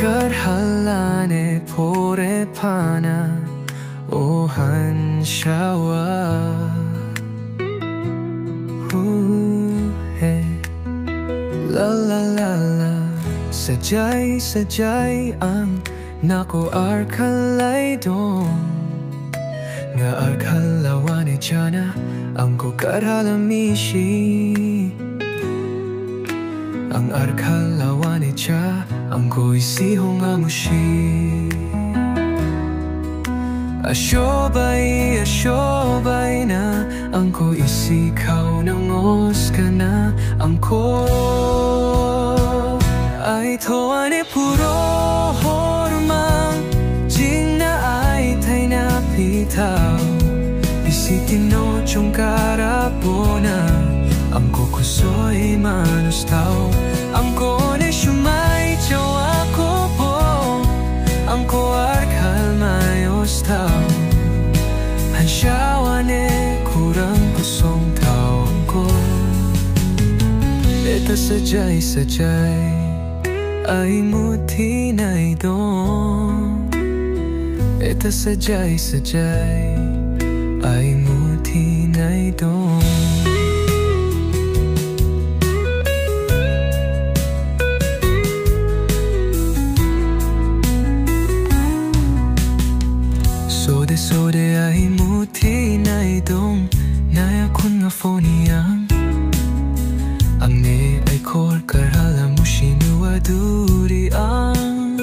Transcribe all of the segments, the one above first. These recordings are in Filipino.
karhalane pore pana o hanshawa la la la la sajay ang nako arkalay dong nga arkalawane jana ang ko karhalamishi ang arkalawane cha ang ko isihong amushi Asyobay na ang ko isikaw ng oska na ang ko ay toane puro hormang jing na ay tay na pitaw isitin no chung karapona ang ko kusoy manustaw ang ko ne shumay jawa ko po ang ko arkal mayos tao hansyawane kurang kusong taong ko eta sajay ay muti na idong eta sajay ay muti na idong Sode ay muti na idong naya kun nga phoneyang ang ne ay kor karhala mushinua duri ang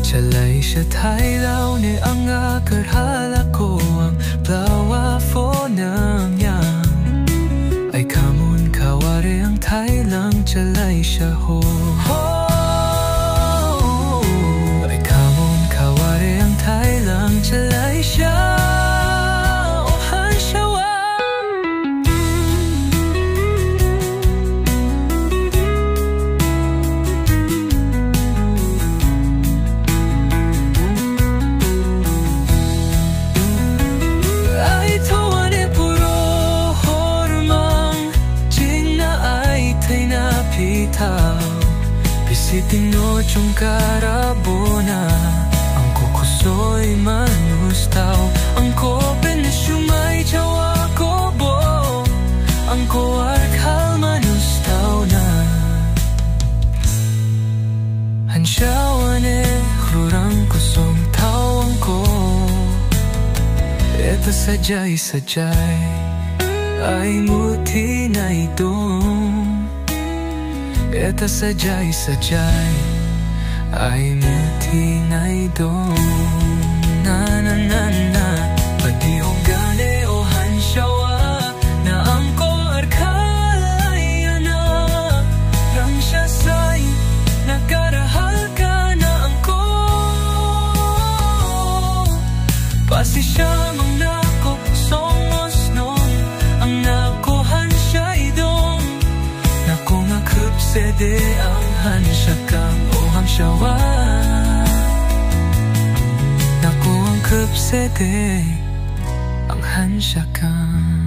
chalay siya thailaw ne ang karhala ko ang plawa phonang yang ay kamun kaware ang thailang chalay siya ho ay kamun kaware ang thailang chalay siya o hansyawa ay tawane puro hormang jing na ay tay na pitaw bisitin no chung karabona soy manustaw ang ko pensyumay jawa ko bo ang ko arkal manustaw na hansyawane kurang kusong tawang ko eta sajay ay muti na idong eta sajay ay muti na idong na padihong gane o hansyawa na ang ko arkay na rang siya say nagarahal ka na ang ko pasi siya mang nako somos nung ang nako hansya idong nako nga kupsede ang hansya kang o hansyawa kupsede ang hansya kang